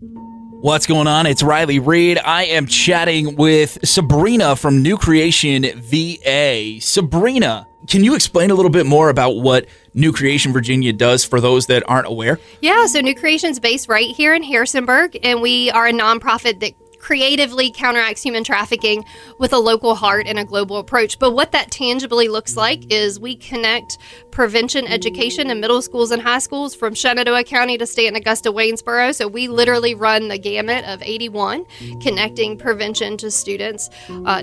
What's going on? It's Riley Reed. I am chatting with Sabrina from New Creation VA. Sabrina, can you explain a little bit more about what New Creation Virginia does for those that aren't aware? Yeah, so New Creation's based right here in Harrisonburg, and we are a nonprofit that creatively counteracts human trafficking with a local heart and a global approach. But what that tangibly looks like is we connect prevention education in middle schools and high schools from Shenandoah County to Stanton, Augusta, Waynesboro. So we literally run the gamut of 81, connecting prevention to students.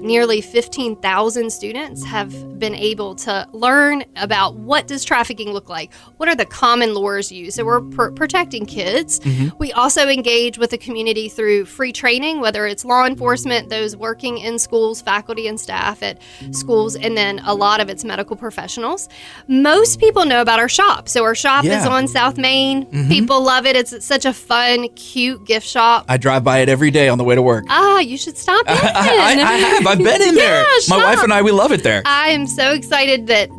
Nearly 15,000 students have been able to learn about what does trafficking look like? What are the common lures used? So we're protecting kids. We also engage with the community through free training, whether it's law enforcement, those working in schools, faculty and staff at schools, and then a lot of it's medical professionals. Most people know about our shop. So our shop is on South Main. People love it. It's such a fun, cute gift shop. I drive by it every day on the way to work. You should stop in. I have. I've been in there. My wife and I, we love it there. I am so excited that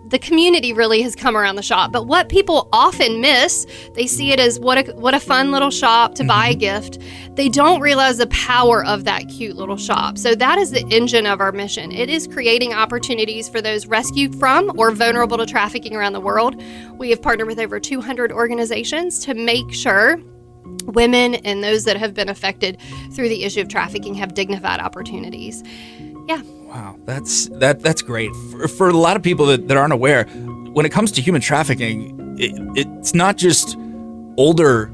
the community really has come around the shop. But what people often miss, they see it as what a fun little shop to buy a gift. They don't realize the power of that cute little shop. So that is the engine of our mission. It is creating opportunities for those rescued from or vulnerable to trafficking around the world. We have partnered with over 200 organizations to make sure women and those that have been affected through the issue of trafficking have dignified opportunities. Yeah. Wow, that's great. For a lot of people that aren't aware, when it comes to human trafficking, it's not just older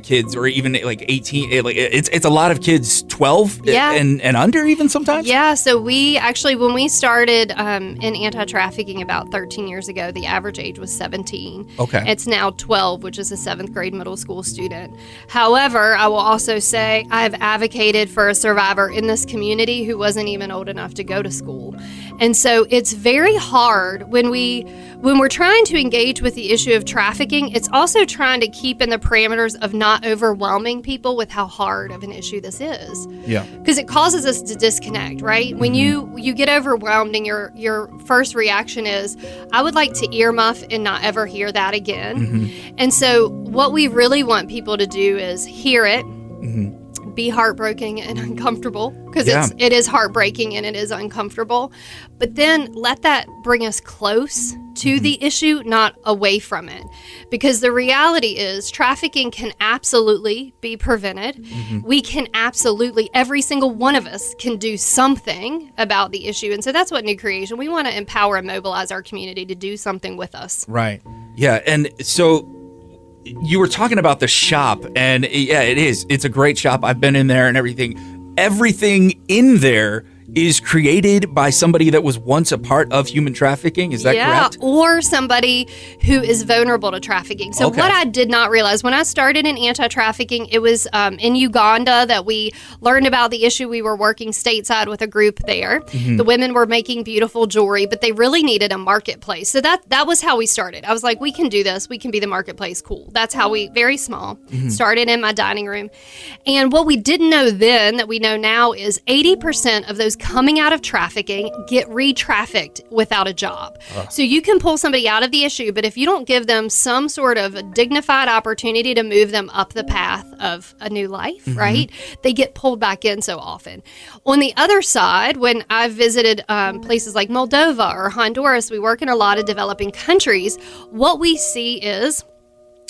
kids or even like 18. It's a lot of kids 12 and under even sometimes. Yeah, so we actually, when we started in anti-trafficking about 13 years ago, the average age was 17. Okay. It's now 12, which is a 7th grade middle school student. However, I will also say I've advocated for a survivor in this community who wasn't even old enough to go to school. And so it's very hard when we're trying to engage with the issue of trafficking. It's also trying to keep in the parameters of not overwhelming people with how hard of an issue this is. Yeah. Because it causes us to disconnect, right? When you get overwhelmed and your first reaction is, I would like to earmuff and not ever hear that again. And so what we really want people to do is hear it, be heartbroken and uncomfortable, because it is heartbreaking and it is uncomfortable, but then let that bring us close to the issue, not away from it. Because the reality is trafficking can absolutely be prevented. We can absolutely, every single one of us can do something about the issue. And so that's what New Creation, we want to empower and mobilize our community to do something with us. Right. Yeah. And so you were talking about the shop, and yeah, it's a great shop. I've been in there and everything in there is created by somebody that was once a part of human trafficking. Is that correct? Yeah, or somebody who is vulnerable to trafficking. So what I did not realize, when I started in anti-trafficking, it was in Uganda that we learned about the issue. We were working stateside with a group there. The women were making beautiful jewelry, but they really needed a marketplace. So that was how we started. I was like, we can do this. We can be the marketplace. Cool. That's how we, very small, started in my dining room. And what we didn't know then that we know now is 80% of those coming out of trafficking get re-trafficked without a job. So you can pull somebody out of the issue, but if you don't give them some sort of a dignified opportunity to move them up the path of a new life, right, they get pulled back in so often. On the other side, when I've visited places like Moldova or Honduras, we work in a lot of developing countries, what we see is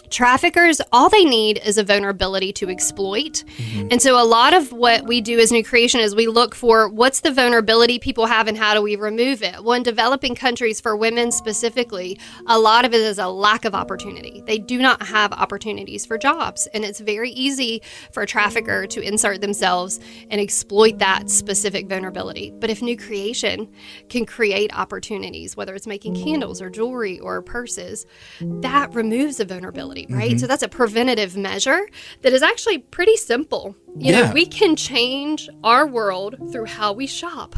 traffickers, all they need is a vulnerability to exploit. And so a lot of what we do as New Creation is we look for what's the vulnerability people have and how do we remove it. Well, in developing countries, for women specifically, a lot of it is a lack of opportunity. They do not have opportunities for jobs, and it's very easy for a trafficker to insert themselves and exploit that specific vulnerability. But if New Creation can create opportunities, whether it's making candles or jewelry or purses, that removes the vulnerability. Right? So that's a preventative measure that is actually pretty simple. You know, we can change our world through how we shop.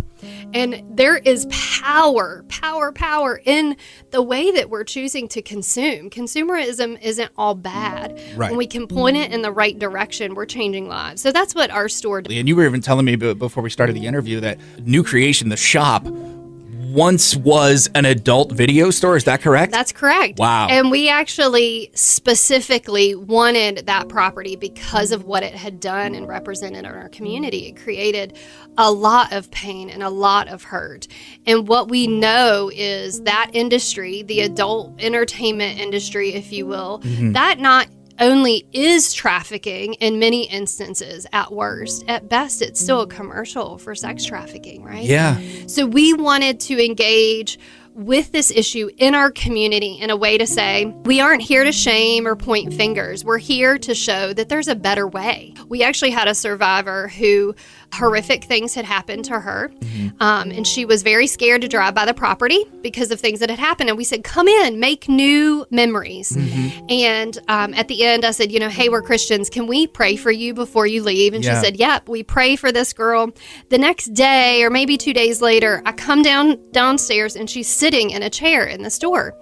And there is power in the way that we're choosing to consume. Consumerism isn't all bad. When we can point it in the right direction, we're changing lives. So that's what our store does. And you were even telling me before we started the interview that New Creation, the shop, once was an adult video store. Is that correct? That's correct. Wow. And we actually specifically wanted that property because of what it had done and represented in our community. It created a lot of pain and a lot of hurt. And what we know is that industry, the adult entertainment industry, if you will, that not only is trafficking in many instances at worst, at best it's still a commercial for sex trafficking, right? Yeah. So we wanted to engage with this issue in our community in a way to say, we aren't here to shame or point fingers. We're here to show that there's a better way. We actually had a survivor who horrific things had happened to her. And she was very scared to drive by the property because of things that had happened. And we said, come in, make new memories. And at the end, I said, hey, we're Christians. Can we pray for you before you leave? And she said, yep, we pray for this girl. The next day, or maybe 2 days later, I come downstairs and she's sitting in a chair in the store.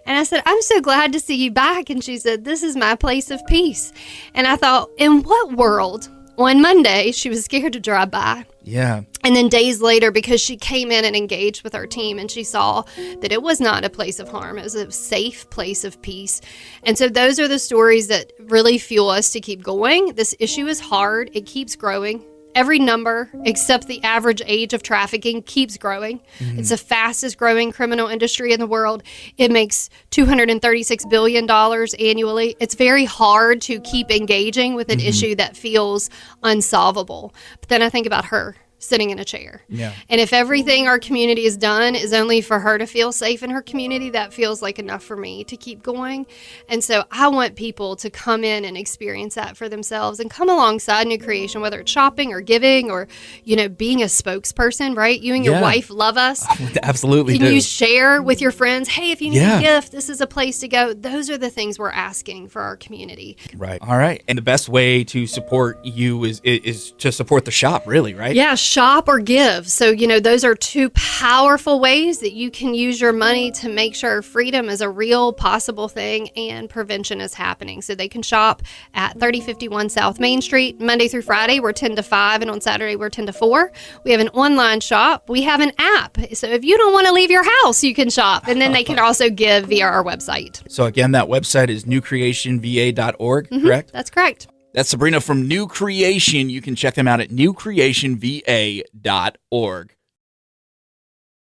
And I said, I'm so glad to see you back. And she said, this is my place of peace. And I thought, in what world? On Monday, she was scared to drive by. Yeah. And then days later, because she came in and engaged with our team and she saw that it was not a place of harm, it was a safe place of peace. And so those are the stories that really fuel us to keep going. This issue is hard. It keeps growing. Every number except the average age of trafficking keeps growing. It's the fastest growing criminal industry in the world. It makes $236 billion annually. It's very hard to keep engaging with an issue that feels unsolvable. But then I think about her sitting in a chair. Yeah. And if everything our community has done is only for her to feel safe in her community, that feels like enough for me to keep going. And so I want people to come in and experience that for themselves and come alongside New Creation, whether it's shopping or giving or, being a spokesperson, right? You and your wife love us. Absolutely. Can you share with your friends, hey, if you need a gift, this is a place to go. Those are the things we're asking for our community. Right. All right. And the best way to support you is to support the shop, really, right? Yeah, shop or give. So, those are two powerful ways that you can use your money to make sure freedom is a real possible thing and prevention is happening. So they can shop at 3051 South Main Street, Monday through Friday. We're 10 to 5, and on Saturday, we're 10 to 4. We have an online shop. We have an app. So if you don't want to leave your house, you can shop. And then they can also give via our website. So again, that website is newcreationva.org, correct? That's correct. That's Sabrina from New Creation. You can check them out at newcreationva.org.